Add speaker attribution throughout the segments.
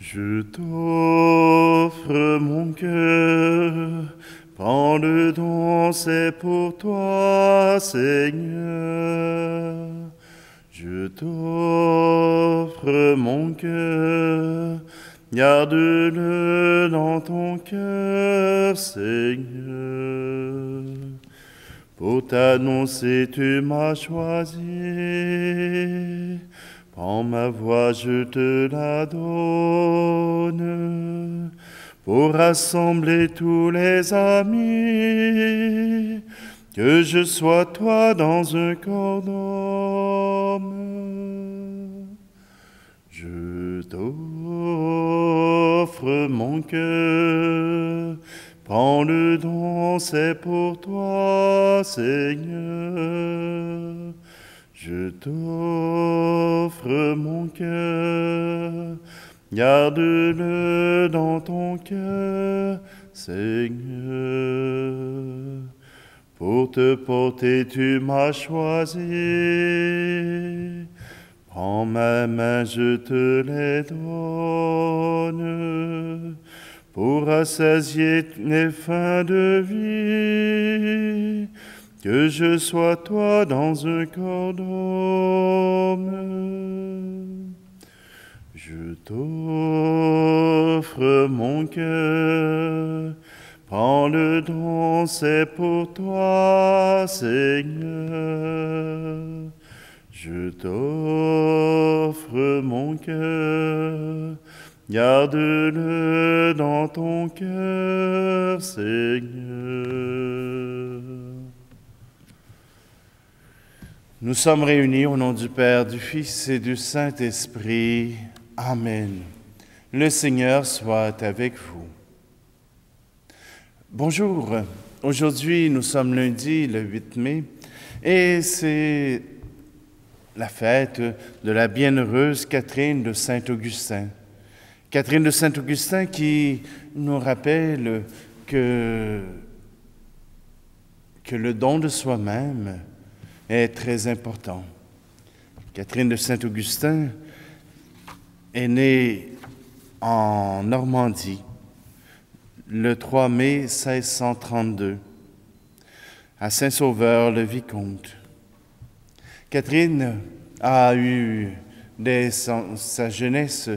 Speaker 1: Je t'offre mon cœur, prends-le donc, c'est pour toi, Seigneur. Je t'offre mon cœur, garde-le dans ton cœur, Seigneur. Pour t'annoncer, tu m'as choisi. Prends ma voix, je te la donne, pour rassembler tous les amis, que je sois toi dans un corps d'homme. Je t'offre mon cœur, prends-le donc, c'est pour toi, Seigneur. Je t'offre mon cœur, garde-le dans ton cœur, Seigneur. Pour te porter, tu m'as choisi. Prends ma main, je te les donne, pour rassasier mes fins de vie. Que je sois toi dans un corps d'homme. Je t'offre mon cœur, prends-le donc, c'est pour toi, Seigneur. Je t'offre mon cœur, garde-le dans ton cœur, Seigneur. Nous sommes réunis au nom du Père, du Fils et du Saint-Esprit. Amen. Le Seigneur soit avec vous. Bonjour. Aujourd'hui, nous sommes lundi, le 8 mai, et c'est la fête de la bienheureuse Catherine de Saint-Augustin. Catherine de Saint-Augustin qui nous rappelle que le don de soi-même est très important. Catherine de Saint-Augustin est née en Normandie le 3 mai 1632 à Saint-Sauveur-le-Vicomte. Catherine a eu, dès sa jeunesse,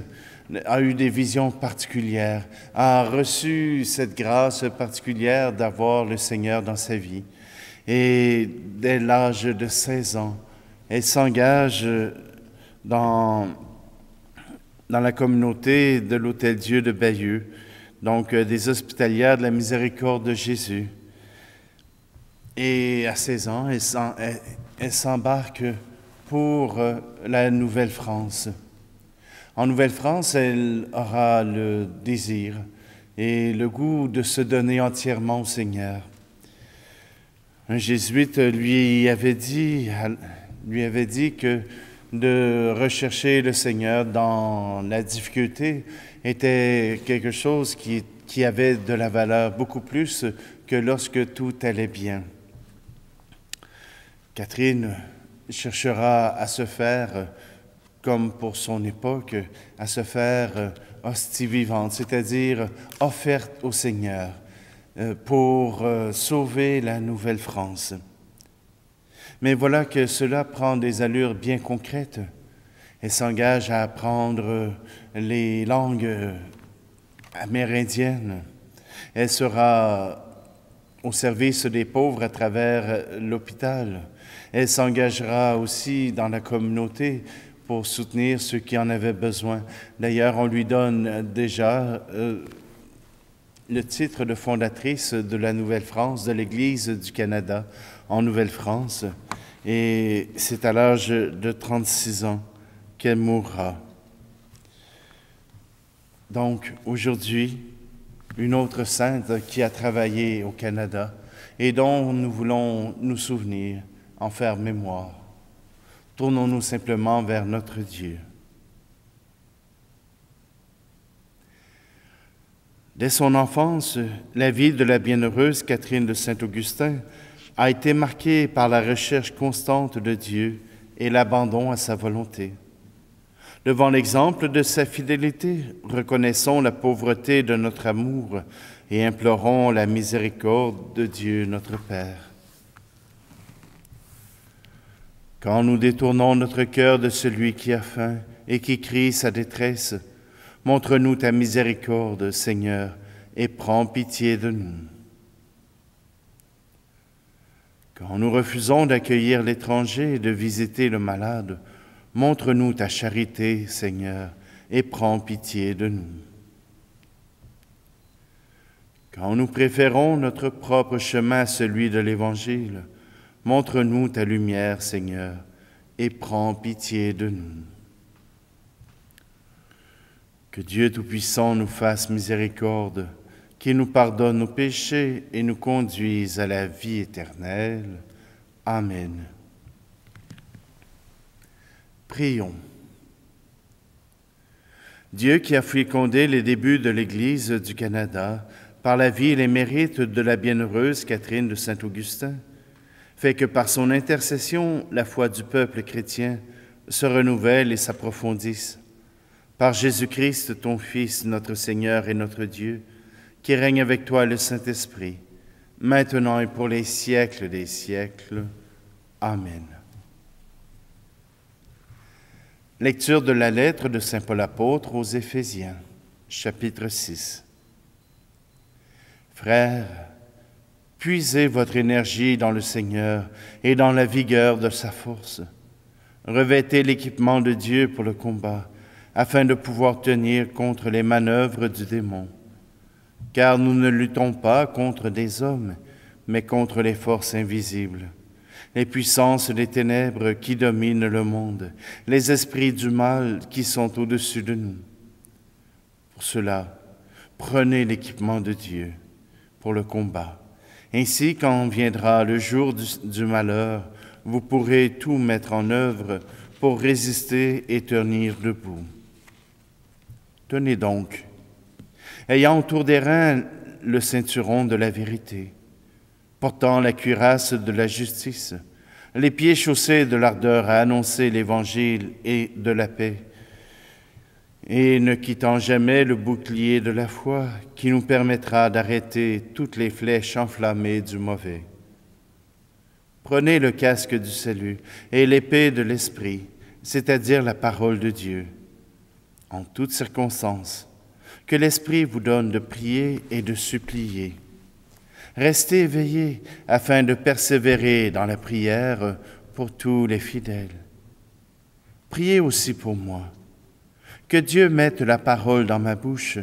Speaker 1: a eu des visions particulières, a reçu cette grâce particulière d'avoir le Seigneur dans sa vie. Et dès l'âge de 16 ans, elle s'engage dans la communauté de l'Hôtel-Dieu de Bayeux, donc des Hospitalières de la Miséricorde de Jésus. Et à 16 ans, elle s'embarque pour la Nouvelle-France. En Nouvelle-France, elle aura le désir et le goût de se donner entièrement au Seigneur. Un jésuite lui avait dit que de rechercher le Seigneur dans la difficulté était quelque chose qui avait de la valeur beaucoup plus que lorsque tout allait bien. Catherine cherchera à se faire, comme pour son époque, à se faire hostie vivante, c'est-à-dire offerte au Seigneur, pour sauver la Nouvelle-France. Mais voilà que cela prend des allures bien concrètes. Elle s'engage à apprendre les langues amérindiennes. Elle sera au service des pauvres à travers l'hôpital. Elle s'engagera aussi dans la communauté pour soutenir ceux qui en avaient besoin. D'ailleurs, on lui donne déjà le titre de fondatrice de la Nouvelle-France, de l'Église du Canada en Nouvelle-France. Et c'est à l'âge de 36 ans qu'elle mourra. Donc, aujourd'hui, une autre sainte qui a travaillé au Canada et dont nous voulons nous souvenir, en faire mémoire. Tournons-nous simplement vers notre Dieu. Dès son enfance, la vie de la bienheureuse Catherine de Saint-Augustin a été marquée par la recherche constante de Dieu et l'abandon à sa volonté. Devant l'exemple de sa fidélité, reconnaissons la pauvreté de notre amour et implorons la miséricorde de Dieu notre Père. Quand nous détournons notre cœur de celui qui a faim et qui crie sa détresse, montre-nous ta miséricorde, Seigneur, et prends pitié de nous. Quand nous refusons d'accueillir l'étranger et de visiter le malade, montre-nous ta charité, Seigneur, et prends pitié de nous. Quand nous préférons notre propre chemin à celui de l'Évangile, montre-nous ta lumière, Seigneur, et prends pitié de nous. Que Dieu Tout-Puissant nous fasse miséricorde, qu'il nous pardonne nos péchés et nous conduise à la vie éternelle. Amen. Prions. Dieu qui a fécondé les débuts de l'Église du Canada par la vie et les mérites de la bienheureuse Catherine de Saint-Augustin, fait que par son intercession, la foi du peuple chrétien se renouvelle et s'approfondisse. Par Jésus-Christ, ton Fils, notre Seigneur et notre Dieu, qui règne avec toi le Saint-Esprit, maintenant et pour les siècles des siècles. Amen. Lecture de la lettre de saint Paul apôtre aux Éphésiens, chapitre 6. Frères, puisez votre énergie dans le Seigneur et dans la vigueur de sa force. Revêtez l'équipement de Dieu pour le combat, afin de pouvoir tenir contre les manœuvres du démon. Car nous ne luttons pas contre des hommes, mais contre les forces invisibles, les puissances des ténèbres qui dominent le monde, les esprits du mal qui sont au-dessus de nous. Pour cela, prenez l'équipement de Dieu pour le combat. Ainsi, quand viendra le jour du malheur, vous pourrez tout mettre en œuvre pour résister et tenir debout. Tenez donc, ayant autour des reins le ceinturon de la vérité, portant la cuirasse de la justice, les pieds chaussés de l'ardeur à annoncer l'Évangile et de la paix, et ne quittant jamais le bouclier de la foi qui nous permettra d'arrêter toutes les flèches enflammées du mauvais. Prenez le casque du salut et l'épée de l'Esprit, c'est-à-dire la parole de Dieu. En toutes circonstances, que l'Esprit vous donne de prier et de supplier. Restez éveillés afin de persévérer dans la prière pour tous les fidèles. Priez aussi pour moi. Que Dieu mette la parole dans ma bouche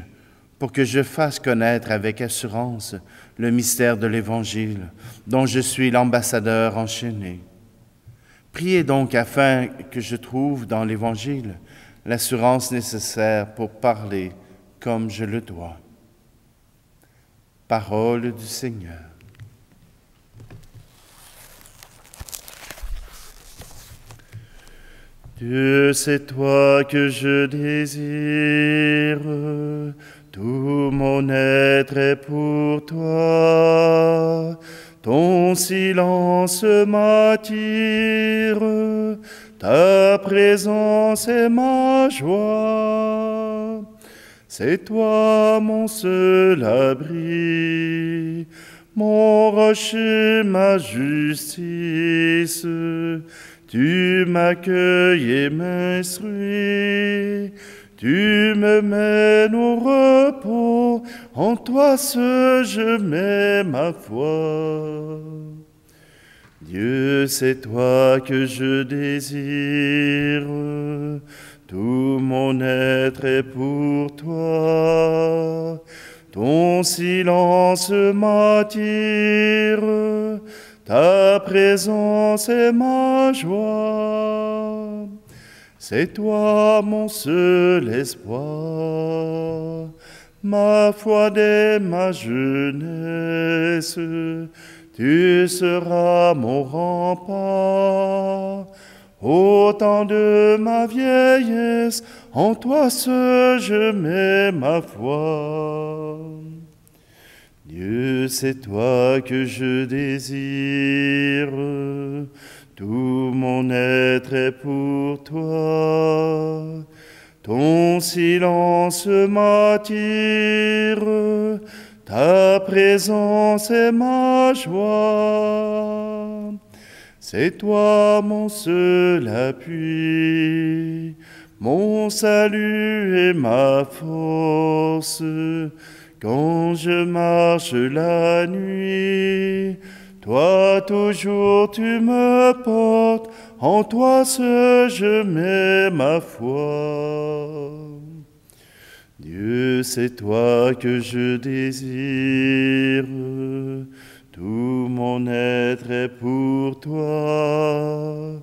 Speaker 1: pour que je fasse connaître avec assurance le mystère de l'Évangile dont je suis l'ambassadeur enchaîné. Priez donc afin que je trouve dans l'Évangile l'assurance nécessaire pour parler comme je le dois. Parole du Seigneur. Dieu, c'est toi que je désire, tout mon être est pour toi. Ton silence m'attire, ta présence est ma joie. C'est toi mon seul abri, mon rocher, ma justice. Tu m'accueilles et m'instruis, tu me mènes au repos, en toi seul je mets ma foi. Dieu, c'est toi que je désire, tout mon être est pour toi. Ton silence m'attire, ta présence est ma joie. C'est toi mon seul espoir, ma foi dès ma jeunesse. Tu seras mon rempart. Au temps de ma vieillesse, en toi seul je mets ma foi. Dieu, c'est toi que je désire, tout mon être est pour toi. ton silence m'attire, ta présence est ma joie. C'est toi mon seul appui, mon salut et ma force. Quand je marche la nuit, toi toujours tu me portes, en toi seul je mets ma foi. Dieu, c'est toi que je désire, tout mon être est pour toi.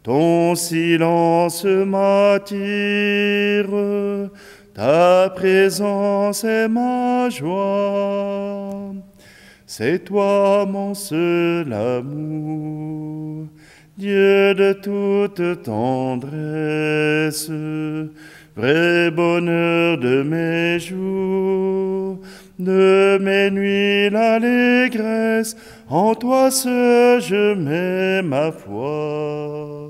Speaker 1: Ton silence m'attire, ta présence est ma joie. C'est toi mon seul amour, Dieu de toute tendresse, vrai bonheur de mes jours, de mes nuits l'allégresse, en toi seul je mets ma foi.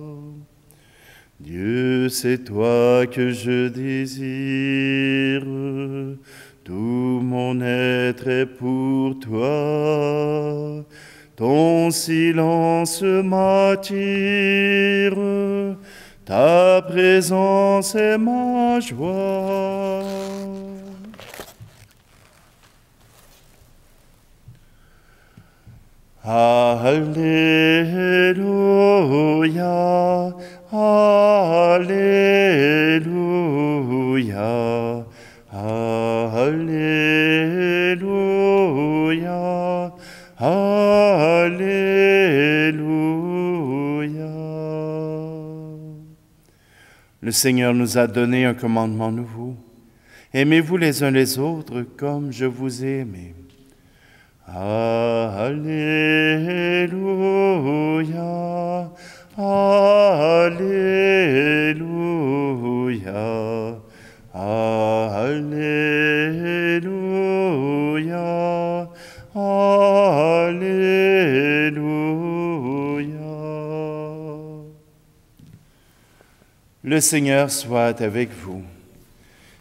Speaker 1: Dieu, c'est toi que je désire, tout mon être est pour toi. Ton silence m'attire, ta présence est ma joie. Alléluia, Alléluia, Alléluia, Alléluia. Le Seigneur nous a donné un commandement nouveau. Aimez-vous les uns les autres comme je vous ai aimé. Alléluia, Alléluia, Alléluia, Alléluia. Le Seigneur soit avec vous.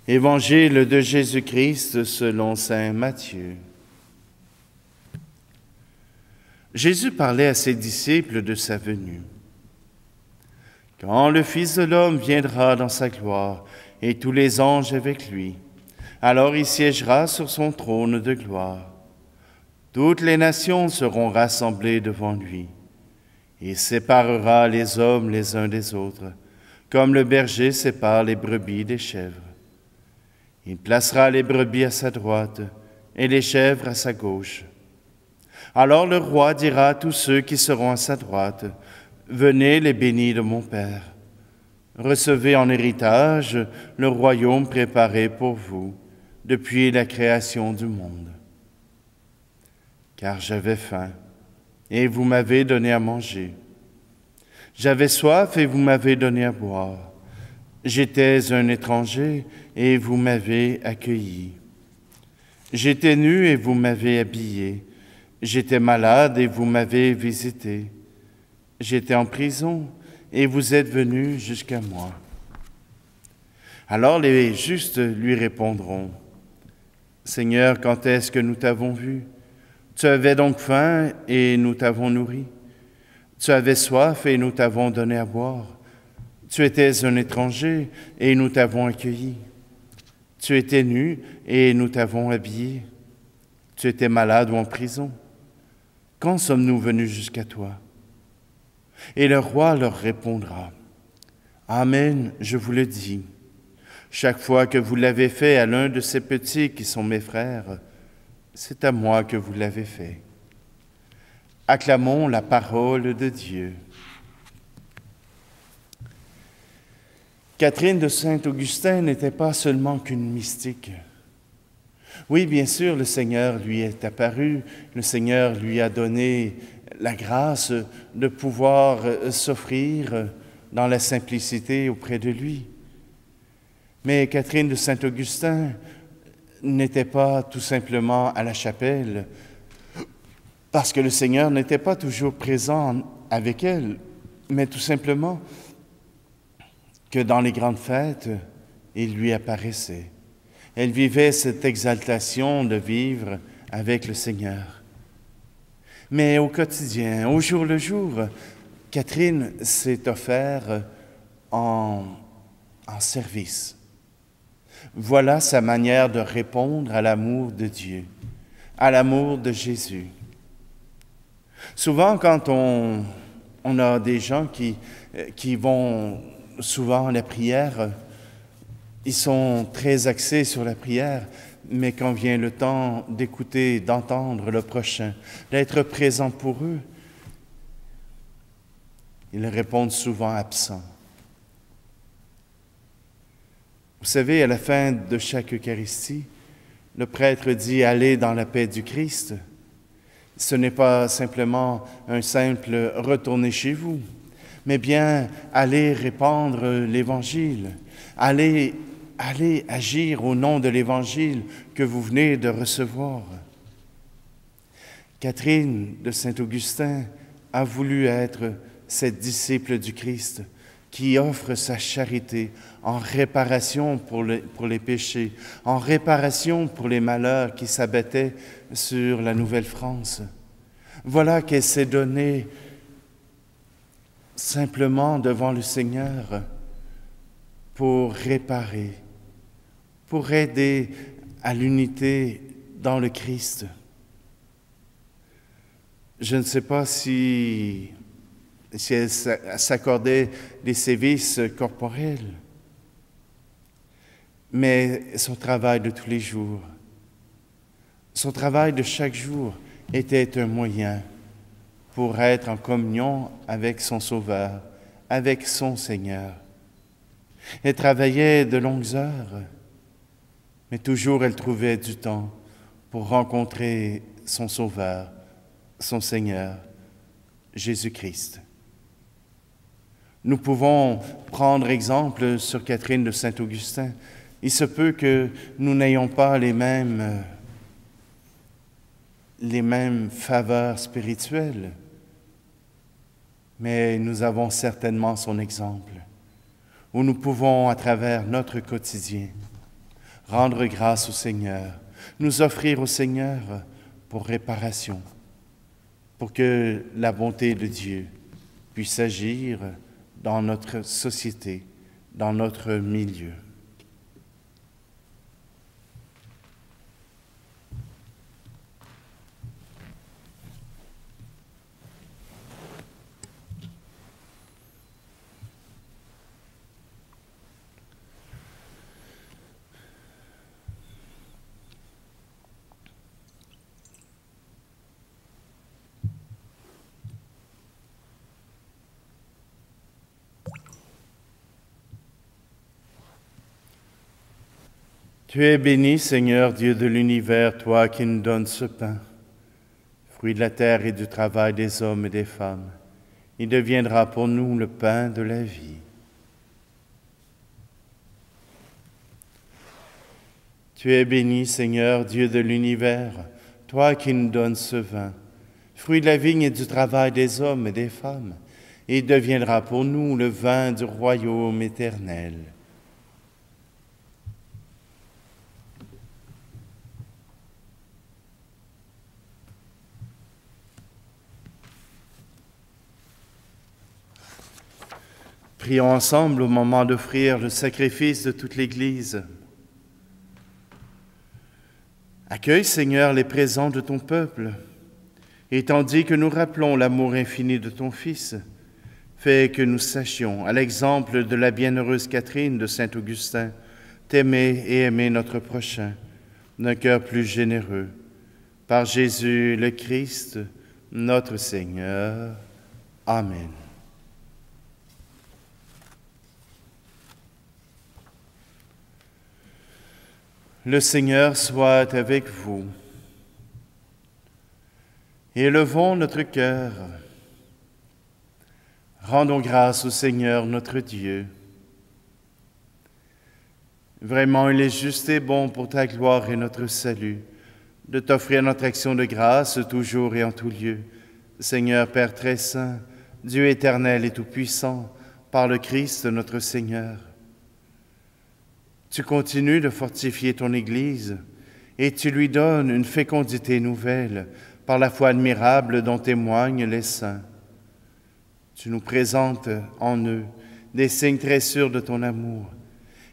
Speaker 1: Évangile de Jésus-Christ selon saint Matthieu. Jésus parlait à ses disciples de sa venue. Quand le Fils de l'homme viendra dans sa gloire, et tous les anges avec lui, alors il siégera sur son trône de gloire. Toutes les nations seront rassemblées devant lui. Il séparera les hommes les uns des autres, comme le berger sépare les brebis des chèvres. Il placera les brebis à sa droite et les chèvres à sa gauche. Alors le roi dira à tous ceux qui seront à sa droite, « Venez les bénis de mon Père. Recevez en héritage le royaume préparé pour vous depuis la création du monde. Car j'avais faim, et vous m'avez donné à manger. J'avais soif, et vous m'avez donné à boire. J'étais un étranger, et vous m'avez accueilli. J'étais nu, et vous m'avez habillé. J'étais malade, et vous m'avez visité. J'étais en prison, et vous êtes venus jusqu'à moi. » Alors les justes lui répondront, « Seigneur, quand est-ce que nous t'avons vu? Tu avais donc faim, et nous t'avons nourri. Tu avais soif, et nous t'avons donné à boire. Tu étais un étranger, et nous t'avons accueilli. Tu étais nu, et nous t'avons habillé. Tu étais malade ou en prison. Quand sommes-nous venus jusqu'à toi? » Et le roi leur répondra, « Amen, je vous le dis, chaque fois que vous l'avez fait à l'un de ces petits qui sont mes frères, c'est à moi que vous l'avez fait. » Acclamons la parole de Dieu. Catherine de Saint-Augustin n'était pas seulement qu'une mystique. Oui, bien sûr, le Seigneur lui est apparu, le Seigneur lui a donné la grâce de pouvoir s'offrir dans la simplicité auprès de lui. Mais Catherine de Saint-Augustin n'était pas tout simplement à la chapelle parce que le Seigneur n'était pas toujours présent avec elle, mais tout simplement que dans les grandes fêtes, il lui apparaissait. Elle vivait cette exaltation de vivre avec le Seigneur. Mais au quotidien, au jour le jour, Catherine s'est offerte en service. Voilà sa manière de répondre à l'amour de Dieu, à l'amour de Jésus. Souvent, quand on a des gens qui vont souvent à la prière, ils sont très axés sur la prière, mais quand vient le temps d'écouter, d'entendre le prochain, d'être présent pour eux, ils répondent souvent absents. Vous savez, à la fin de chaque Eucharistie, le prêtre dit « Allez dans la paix du Christ ». Ce n'est pas simplement un simple « retournez chez vous », mais bien aller répandre l'Évangile, aller agir au nom de l'Évangile que vous venez de recevoir. Catherine de Saint-Augustin a voulu être cette disciple du Christ qui offre sa charité en réparation pour les péchés, en réparation pour les malheurs qui s'abattaient sur la Nouvelle-France. Voilà qu'elle s'est donnée simplement devant le Seigneur pour réparer, pour aider à l'unité dans le Christ. Je ne sais pas si elle s'accordait des sévices corporels, mais son travail de tous les jours, son travail de chaque jour était un moyen pour être en communion avec son Sauveur, avec son Seigneur. Elle travaillait de longues heures, mais toujours elle trouvait du temps pour rencontrer son Sauveur, son Seigneur, Jésus-Christ. Nous pouvons prendre exemple sur Catherine de Saint-Augustin. Il se peut que nous n'ayons pas les mêmes faveurs spirituelles, mais nous avons certainement son exemple, où nous pouvons, à travers notre quotidien, rendre grâce au Seigneur, nous offrir au Seigneur pour réparation, pour que la bonté de Dieu puisse agir dans notre société, dans notre milieu. Tu es béni, Seigneur, Dieu de l'univers, toi qui nous donnes ce pain, fruit de la terre et du travail des hommes et des femmes. Il deviendra pour nous le pain de la vie. Tu es béni, Seigneur, Dieu de l'univers, toi qui nous donnes ce vin, fruit de la vigne et du travail des hommes et des femmes. Il deviendra pour nous le vin du royaume éternel. Prions ensemble au moment d'offrir le sacrifice de toute l'Église. Accueille, Seigneur, les présents de ton peuple, et tandis que nous rappelons l'amour infini de ton Fils, fais que nous sachions, à l'exemple de la bienheureuse Catherine de Saint-Augustin, t'aimer et aimer notre prochain, d'un cœur plus généreux. Par Jésus le Christ, notre Seigneur. Amen. Le Seigneur soit avec vous. Élevons notre cœur. Rendons grâce au Seigneur notre Dieu. Vraiment, il est juste et bon pour ta gloire et notre salut, de t'offrir notre action de grâce toujours et en tout lieu. Seigneur Père très saint, Dieu éternel et tout-puissant, par le Christ notre Seigneur. Tu continues de fortifier ton Église et tu lui donnes une fécondité nouvelle par la foi admirable dont témoignent les saints. Tu nous présentes en eux des signes très sûrs de ton amour,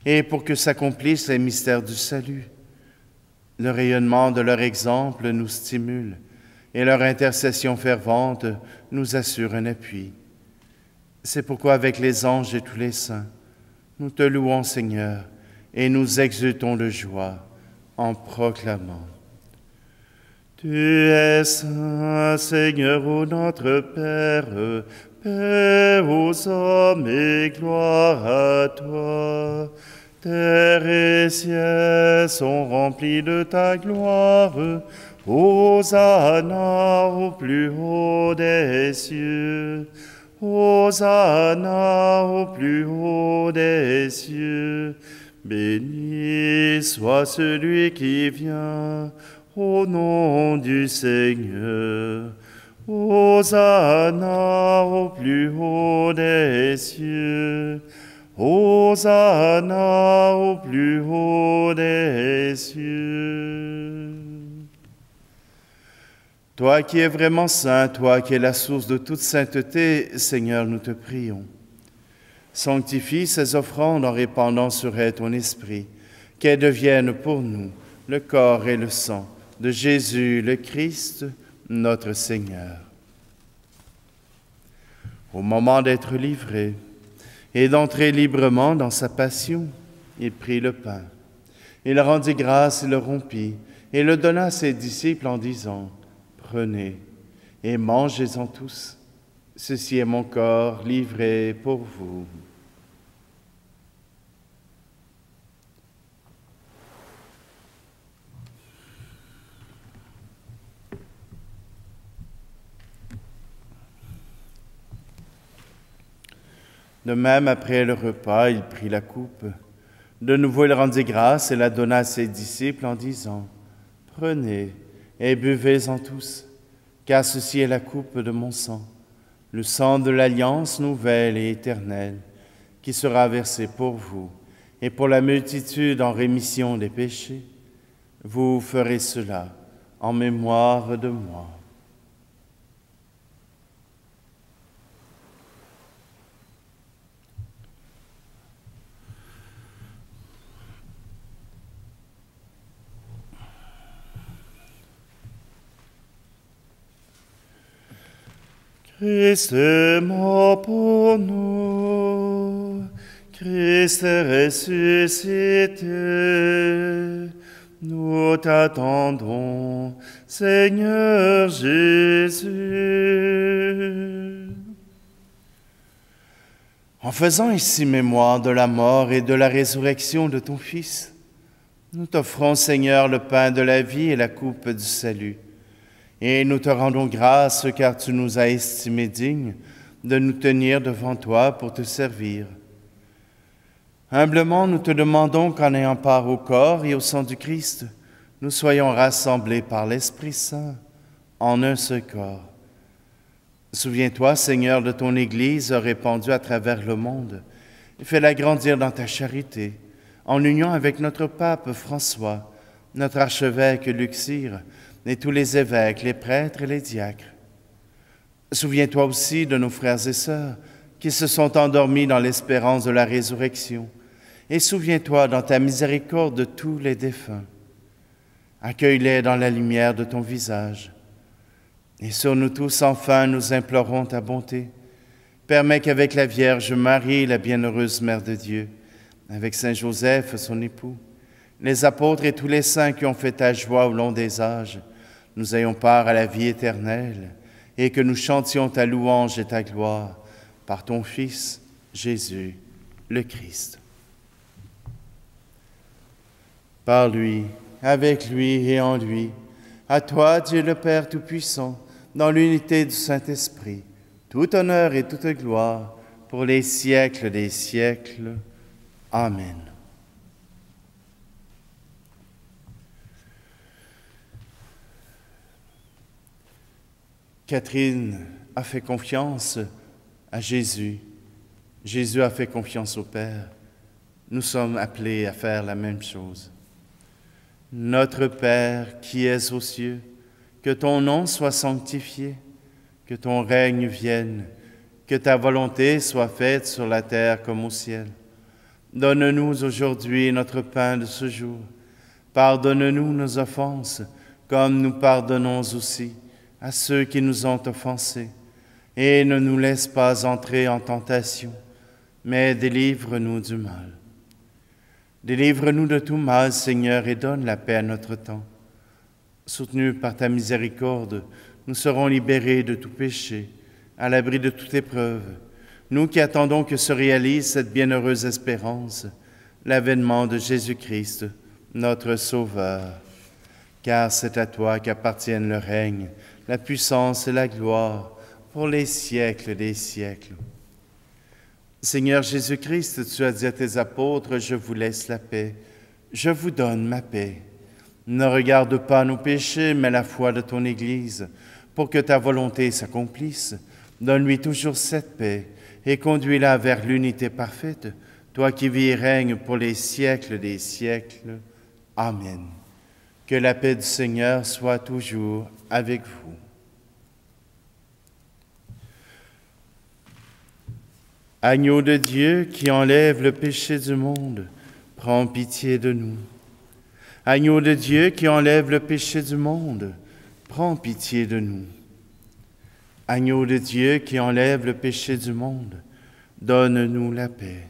Speaker 1: et pour que s'accomplissent les mystères du salut, le rayonnement de leur exemple nous stimule, et leur intercession fervente nous assure un appui. C'est pourquoi avec les anges et tous les saints, nous te louons, Seigneur, et nous exultons de joie en proclamant: Tu es saint, Seigneur, ô notre Père, paix aux hommes et gloire à toi. Terre et ciel sont remplis de ta gloire. Hosanna au plus haut des cieux. Hosanna au plus haut des cieux. Béni soit celui qui vient au nom du Seigneur. Hosanna au plus haut des cieux. Hosanna au plus haut des cieux. Toi qui es vraiment saint, toi qui es la source de toute sainteté, Seigneur, nous te prions. Sanctifie ces offrandes en répandant sur elles ton esprit, qu'elles deviennent pour nous le corps et le sang de Jésus le Christ, notre Seigneur. Au moment d'être livré et d'entrer librement dans sa passion, il prit le pain. Il rendit grâce et le rompit, et le donna à ses disciples en disant: Prenez et mangez-en tous. Ceci est mon corps livré pour vous. De même, après le repas, il prit la coupe. De nouveau, il rendit grâce et la donna à ses disciples en disant: Prenez et buvez-en tous, car ceci est la coupe de mon sang, le sang de l'alliance nouvelle et éternelle, qui sera versé pour vous et pour la multitude en rémission des péchés. Vous ferez cela en mémoire de moi. Christ est mort pour nous, Christ est ressuscité, nous t'attendons, Seigneur Jésus. En faisant ici mémoire de la mort et de la résurrection de ton Fils, nous t'offrons, Seigneur, le pain de la vie et la coupe du salut. Et nous te rendons grâce car tu nous as estimés dignes de nous tenir devant toi pour te servir. Humblement, nous te demandons qu'en ayant part au corps et au sang du Christ, nous soyons rassemblés par l'Esprit Saint en un seul corps. Souviens-toi, Seigneur, de ton Église répandue à travers le monde et fais-la grandir dans ta charité, en union avec notre pape François, notre archevêque Luxire, et tous les évêques, les prêtres et les diacres. Souviens-toi aussi de nos frères et sœurs qui se sont endormis dans l'espérance de la résurrection, et souviens-toi dans ta miséricorde de tous les défunts. Accueille-les dans la lumière de ton visage. Et sur nous tous, enfin, nous implorons ta bonté. Permets qu'avec la Vierge Marie, la bienheureuse Mère de Dieu, avec Saint Joseph, son époux, les apôtres et tous les saints qui ont fait ta joie au long des âges, nous ayons part à la vie éternelle et que nous chantions ta louange et ta gloire par ton Fils, Jésus, le Christ. Par lui, avec lui et en lui, à toi, Dieu le Père Tout-Puissant, dans l'unité du Saint-Esprit, tout honneur et toute gloire pour les siècles des siècles. Amen. Catherine a fait confiance à Jésus. Jésus a fait confiance au Père. nous sommes appelés à faire la même chose. Notre Père qui es aux cieux, que ton nom soit sanctifié, que ton règne vienne, que ta volonté soit faite sur la terre comme au ciel. Donne-nous aujourd'hui notre pain de ce jour. Pardonne-nous nos offenses, comme nous pardonnons aussi à ceux qui nous ont offensés. Et ne nous laisse pas entrer en tentation, mais délivre-nous du mal. Délivre-nous de tout mal, Seigneur, et donne la paix à notre temps. Soutenus par ta miséricorde, nous serons libérés de tout péché, à l'abri de toute épreuve, nous qui attendons que se réalise cette bienheureuse espérance, l'avènement de Jésus-Christ, notre Sauveur. Car c'est à toi qu'appartiennent le règne, la puissance et la gloire, pour les siècles des siècles. Seigneur Jésus-Christ, tu as dit à tes apôtres, « Je vous laisse la paix, je vous donne ma paix. » Ne regarde pas nos péchés, mais la foi de ton Église, pour que ta volonté s'accomplisse. Donne-lui toujours cette paix et conduis-la vers l'unité parfaite, toi qui vis et règnes pour les siècles des siècles. Amen. Que la paix du Seigneur soit toujours avec vous. Agneau de Dieu qui enlève le péché du monde, prends pitié de nous. Agneau de Dieu qui enlève le péché du monde, prends pitié de nous. Agneau de Dieu qui enlève le péché du monde, donne-nous la paix.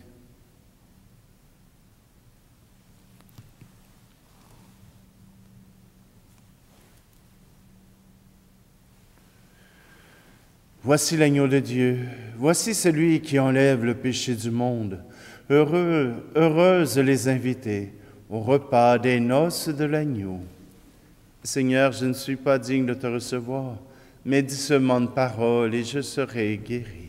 Speaker 1: Voici l'agneau de Dieu, voici celui qui enlève le péché du monde. Heureuses les invités au repas des noces de l'agneau. Seigneur, je ne suis pas digne de te recevoir, mais dis seulement une parole et je serai guéri.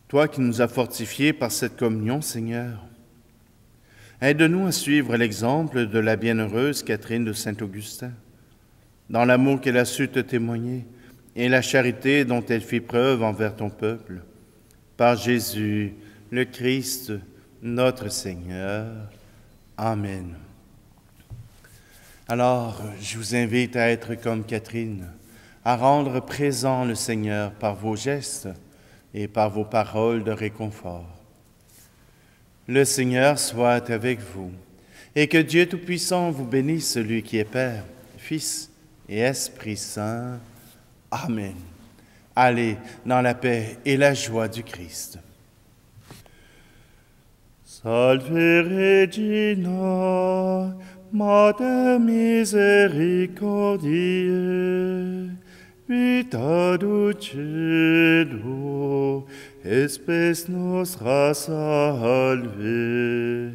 Speaker 1: Toi qui nous as fortifiés par cette communion, Seigneur, aide-nous à suivre l'exemple de la bienheureuse Catherine de Saint-Augustin, dans l'amour qu'elle a su te témoigner et la charité dont elle fit preuve envers ton peuple. Par Jésus, le Christ, notre Seigneur. Amen. Alors, je vous invite à être comme Catherine, à rendre présent le Seigneur par vos gestes et par vos paroles de réconfort. Le Seigneur soit avec vous, et que Dieu Tout-Puissant vous bénisse, celui qui est Père, Fils et Esprit Saint. Amen. Allez dans la paix et la joie du Christ. Salve Regina, Mater misericordiae, vita dulcedo, espes nostra salve.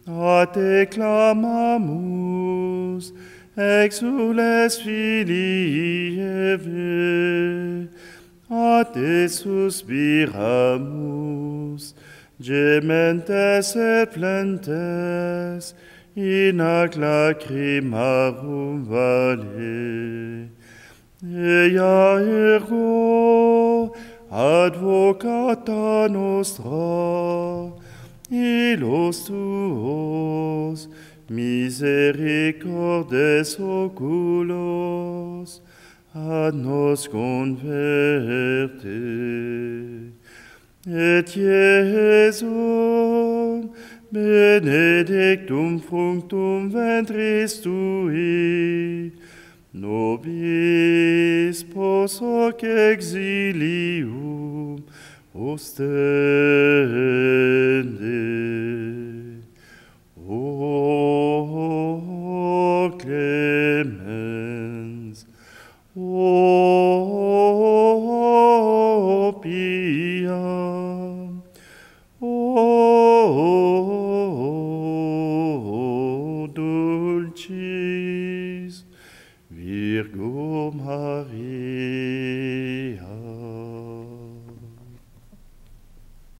Speaker 1: A te clamamus, exules filii Eve, a te suspiramus, gementes et plentes, in ac lacrimarum vale. Ea ergo, advocata nostra, illos tuos, misericordes oculos, ad nos converte. Et Iesum, benedictum fructum ventris tui, nobis pos hoc exilium ostende. O clemens, O O dulcis Virgo Maria.